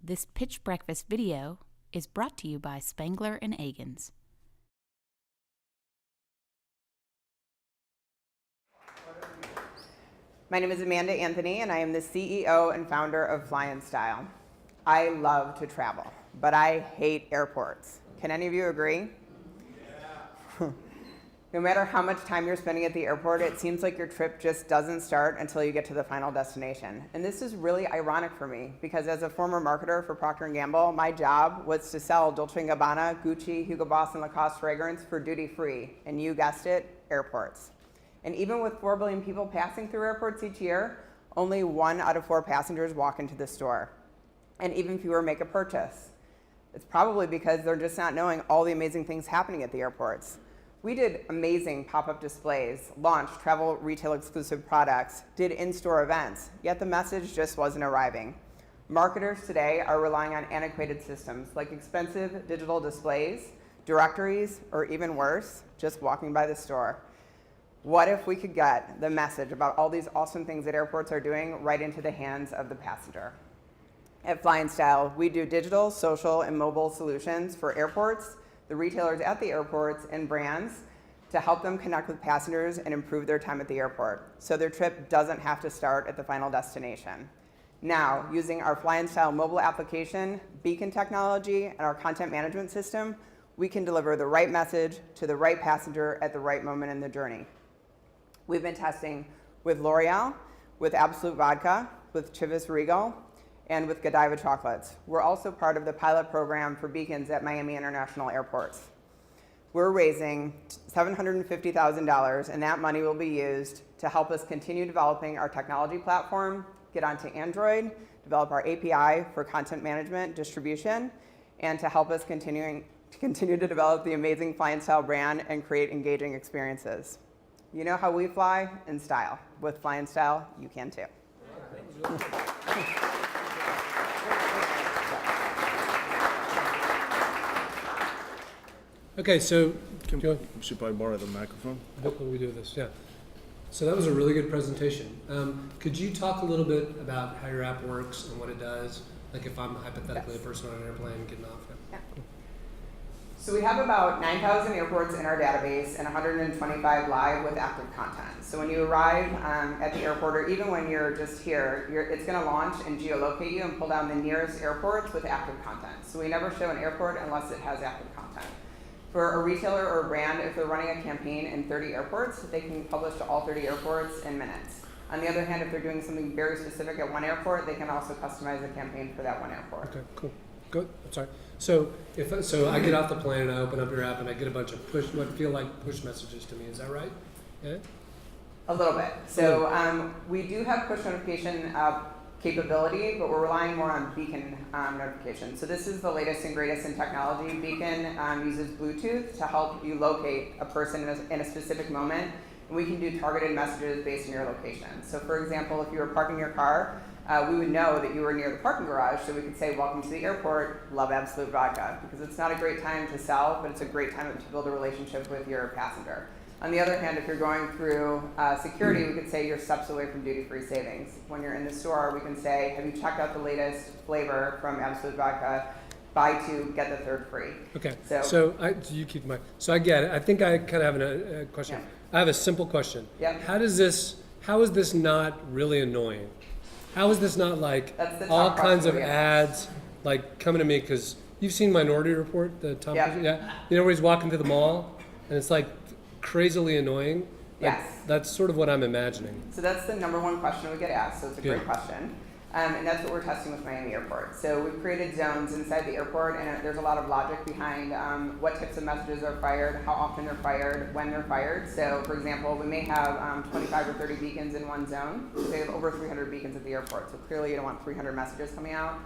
This Pitch Breakfast video is brought to you by Spangler and Agins. My name is Amanda Anthony, and I am the CEO and founder of FlyInStyle. I love to travel, but I hate airports. Can any of you agree? Yeah. No matter how much time you're spending at the airport, it seems like your trip just doesn't start until you get to the final destination. And this is really ironic for me, because as a former marketer for Procter & Gamble, my job was to sell Dolce & Gabbana, Gucci, Hugo Boss, and Lacoste fragrance for duty-free, and you guessed it, airports. And even with 4 billion people passing through airports each year, only 1 out of 4 passengers walk into the store. And even fewer make a purchase. It's probably because they're just not knowing all the amazing things happening at the airports. We did amazing pop-up displays, launched travel retail exclusive products, did in-store events, yet the message just wasn't arriving. Marketers today are relying on antiquated systems like expensive digital displays, directories, or even worse, just walking by the store. What if we could get the message about all these awesome things that airports are doing right into the hands of the passenger? At FlyInStyle, we do digital, social, and mobile solutions for airports, the retailers at the airports, and brands to help them connect with passengers and improve their time at the airport, so their trip doesn't have to start at the final destination. Now, using our FlyInStyle mobile application, beacon technology, and our content management system, we can deliver the right message to the right passenger at the right moment in the journey. We've been testing with L'Oreal, with Absolute Vodka, with Chivas Regal, and with Godiva Chocolates. We're also part of the pilot program for beacons at Miami International Airports. We're raising $750,000, and that money will be used to help us continue developing our technology platform, get onto Android, develop our API for content management, distribution, and to help us continue to develop the amazing FlyInStyle brand and create engaging experiences. You know how we fly in style. With FlyInStyle, you can too. Okay, so we should probably borrow the microphone. How can we do this? Yeah. So that was a really good presentation. Could you talk a little bit about how your app works and what it does? Like if I'm hypothetically a person on an airplane getting off. Yeah. So we have about 9,000 airports in our database and 125 live with active content. So when you arrive at the airport, or even when you're just here, it's going to launch and geolocate you and pull down the nearest airports with active content. So we never show an airport unless it has active content. For a retailer or a brand, if they're running a campaign in 30 airports, they can publish to all 30 airports in minutes. On the other hand, if they're doing something very specific at one airport, they can also customize the campaign for that one airport. Okay, cool. Good. I'm sorry. So so I get off the plane and I open up your app and I get a bunch of what feel like push messages to me. Is that right? Yeah. A little bit. So we do have push notification capability, but we're relying more on beacon notification. So this is the latest and greatest in technology. Beacon uses Bluetooth to help you locate a person in a specific moment, and we can do targeted messages based on your location. So for example, if you were parking your car, we would know that you were near the parking garage, so we could say, welcome to the airport, love Absolute Vodka, because it's not a great time to sell, but it's a great time to build a relationship with your passenger. On the other hand, if you're going through security, we could say you're steps away from duty-free savings. When you're in the store, we can say, have you checked out the latest flavor from Absolute Vodka? Buy 2, get the 3rd free. Okay, so you keep my, so I get it. I think I kind of have a question. Yeah. I have a simple question. Yep. How is this not really annoying? How is this not like all kinds of ads like coming to me? Because you've seen Minority Report, the Tom Cruise, yeah. You know where he's walking through the mall and it's like crazily annoying? Like, yes. That's sort of what I'm imagining. So that's the #1 question we get asked, so it's a great question. And that's what we're testing with Miami Airport. So we've created zones inside the airport, and there's a lot of logic behind what types of messages are fired, how often they're fired, when they're fired. So for example, we may have 25 or 30 beacons in one zone. So we have over 300 beacons at the airport. So clearly you don't want 300 messages coming out.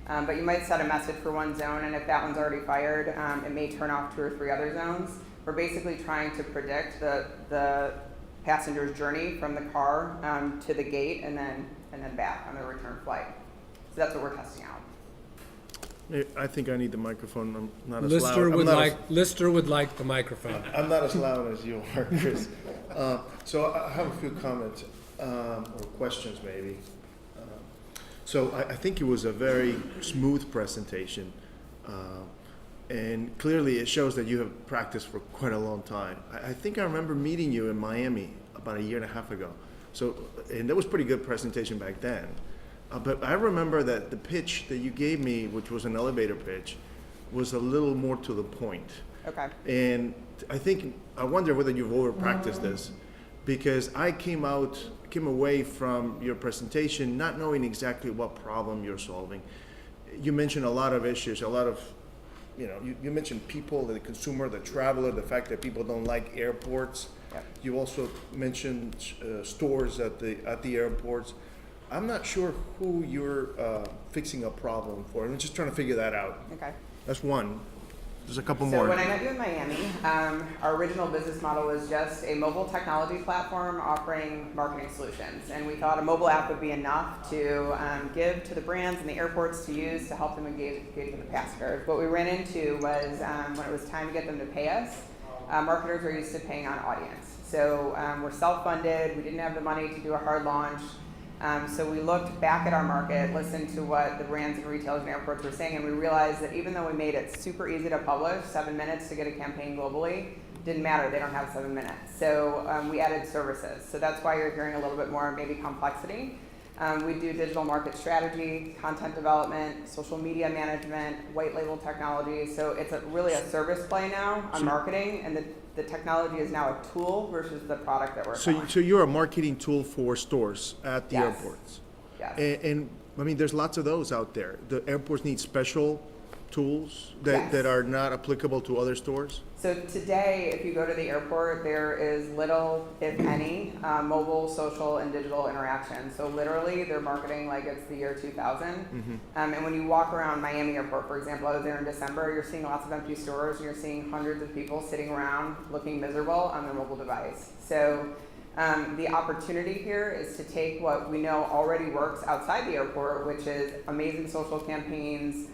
But you might set a message for one zone, and if that one's already fired, it may turn off 2 or 3 other zones. We're basically trying to predict the passenger's journey from the car to the gate and then back on the return flight. So that's what we're testing out. I think I need the microphone. I'm not as Lister loud. Lister would like the microphone. I'm not as loud as you are, Chris. So I have a few comments or questions maybe. So I think it was a very smooth presentation. And clearly it shows that you have practiced for quite a long time. I think I remember meeting you in Miami about 1.5 years ago. So, and that was pretty good presentation back then. But I remember that the pitch that you gave me, which was an elevator pitch, was a little more to the point. Okay. And I wonder whether you've over practiced this, because I came away from your presentation not knowing exactly what problem you're solving. You mentioned a lot of issues, you mentioned people, the consumer, the traveler, the fact that people don't like airports. Yep. You also mentioned stores at the airports. I'm not sure who you're fixing a problem for. I'm just trying to figure that out. Okay. That's one. There's a couple So more. when I met you in Miami, our original business model was just a mobile technology platform offering marketing solutions. And we thought a mobile app would be enough to give to the brands and the airports to use to help them engage with the passengers. What we ran into was when it was time to get them to pay us, marketers are used to paying on audience. So we're self-funded, we didn't have the money to do a hard launch. So we looked back at our market, listened to what the brands and retailers and airports were saying, and we realized that even though we made it super easy to publish, 7 minutes to get a campaign globally, didn't matter, they don't have 7 minutes. So we added services. So that's why you're hearing a little bit more maybe complexity. We do digital market strategy, content development, social media management, white label technology. So it's really a service play now on marketing, and the technology is now a tool versus the product that we're selling. So you're a marketing tool for stores at the Yes. airports. Yes. And I mean, there's lots of those out there. The airports need special tools Yes. that are not applicable to other stores? So today, if you go to the airport, there is little, if any, mobile, social, and digital interaction. So literally, they're marketing like it's the year 2000. And when you walk around Miami Airport, for example, I was there in December, you're seeing lots of empty stores, and you're seeing hundreds of people sitting around looking miserable on their mobile device. So the opportunity here is to take what we know already works outside the airport, which is amazing social campaigns,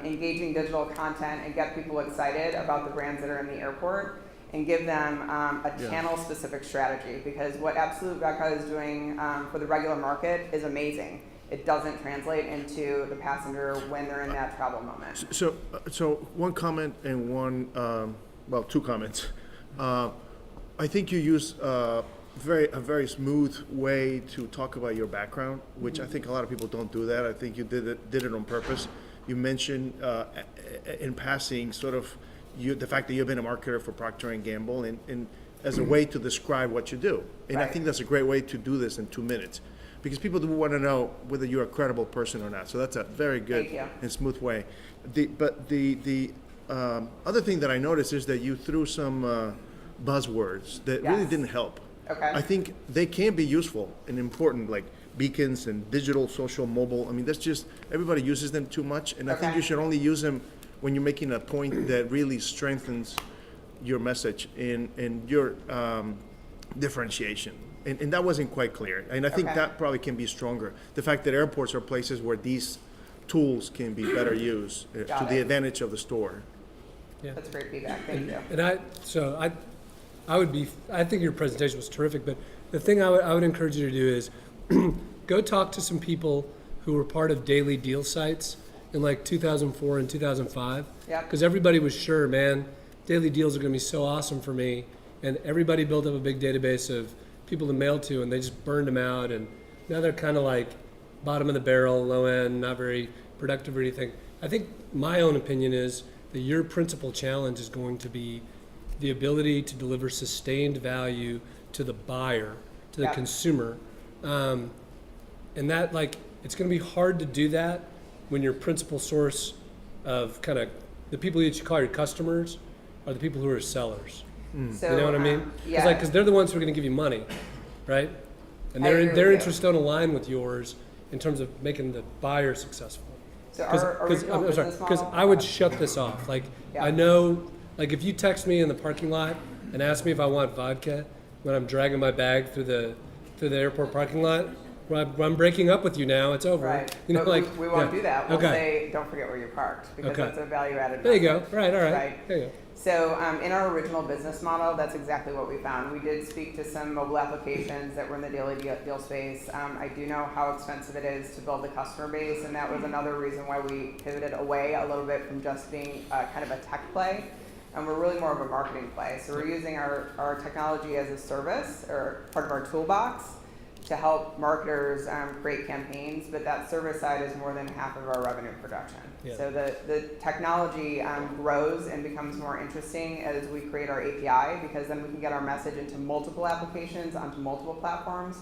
engaging digital content, and get people excited about the brands that are in the airport, and give them a channel-specific strategy. Because what Absolute Vodka is doing for the regular market is amazing. It doesn't translate into the passenger when they're in that travel moment. So one comment and one, two comments. I think you use a very smooth way to talk about your background, which I think a lot of people don't do that. I think you did it on purpose. You mentioned in passing sort of the fact that you've been a marketer for Procter & Gamble and as a way to describe what you do. And I think that's a great way to do this in 2 minutes, because people do want to know whether you're a credible person or not. So that's a very good and smooth way. But the other thing that I noticed is that you threw some buzzwords that really didn't help. Okay. I think they can be useful and important, like beacons and digital, social, mobile. I mean, that's just, everybody uses them too much, and I think you should only use them when you're making a point that really strengthens your message and your differentiation. And that wasn't quite clear, and I think that probably can be stronger. The fact that airports are places where these tools can be better used to the advantage of the store. Yeah. That's great feedback. Thank you. And I think your presentation was terrific, but the thing I would encourage you to do is go talk to some people who were part of daily deal sites in like 2004 and 2005. Because everybody was sure, man, daily deals are going to be so awesome for me. And everybody built up a big database of people to mail to, and they just burned them out. And now they're kind of like bottom of the barrel, low end, not very productive or anything. I think my own opinion is that your principal challenge is going to be the ability to deliver sustained value to the buyer, to the consumer. And that, like, it's going to be hard to do that when your principal source of kind of the people that you call your customers are the people who are sellers. So, you know what I mean? Because they're the ones who are going to give you money, right? And their interests don't align with yours in terms of making the buyer successful. So because I would shut this off. Like, I know, like, if you text me in the parking lot and ask me if I want vodka when I'm dragging my bag through the airport parking lot, well, I'm breaking up with you now. It's over. Right. You know, but we won't yeah. do that. We'll Okay. say, don't forget where you're parked, because Okay. that's a value-added There you go. message. Right. All right. Right. There you go. So in our original business model, that's exactly what we found. We did speak to some mobile applications that were in the daily deal space. I do know how expensive it is to build a customer base, and that was another reason why we pivoted away a little bit from just being kind of a tech play. And we're really more of a marketing play. So we're using our technology as a service, or part of our toolbox, to help marketers create campaigns, but that service side is more than half of our revenue production. Yeah. So the technology grows and becomes more interesting as we create our API, because then we can get our message into multiple applications, onto multiple platforms.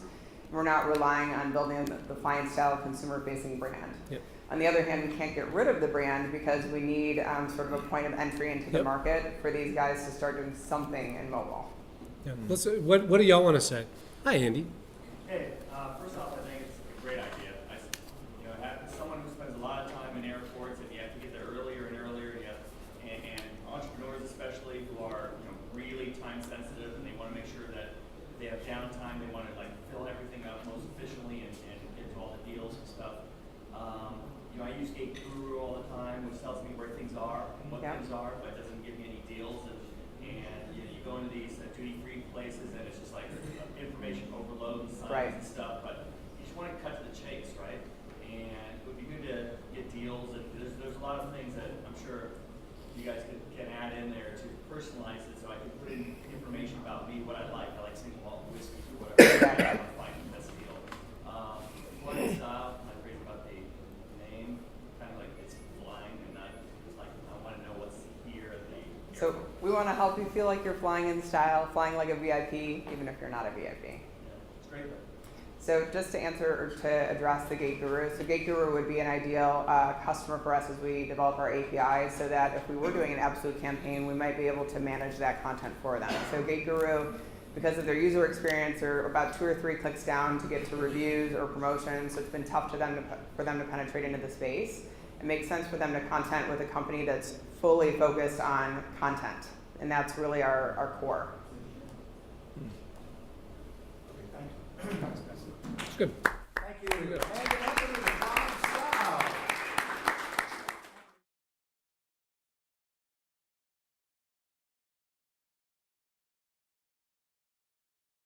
We're not relying on building the FlyInStyle consumer-facing brand. Yep. On the other hand, we can't get rid of the brand because we need sort of a point of entry into the market for these guys to start doing something in mobile. Yeah. Let's, what do y'all want to say? Hi, Andy. Hey, first off, I think it's a great idea. As someone who spends a lot of time in airports, and you have to get there earlier and earlier, and entrepreneurs especially who are really time sensitive, and they want to make sure that they have downtime. They want to fill everything up most efficiently and get to all the deals and stuff. I use Gate Guru all the time, which tells me where things are and what things are, but it doesn't give me any deals. And you go into these duty-free places, and it's just like information overload and signs and stuff. But you just want to cut to the chase, right? And it would be good to get deals. And there's a lot of things that I'm sure you guys can add in there to personalize it, so I can put in information about me, what I like. I like single malt whiskey or whatever. I'm finding the best deal. FlyInStyle, I'm crazy about the name. Kind of like it's flying, and not just like I want to know what's here at the So airport. we want to help you feel like you're flying in style, flying like a VIP, even if you're not a VIP. Yeah, it's great. So just to answer or to address the Gate Guru, so Gate Guru would be an ideal customer for us as we develop our API, so that if we were doing an absolute campaign, we might be able to manage that content for them. So Gate Guru, because of their user experience, are about 2 or 3 clicks down to get to reviews or promotions, so it's been tough for them to penetrate into the space. It makes sense for them to content with a company that's fully focused on content, and that's really our core. It's good. Thank you.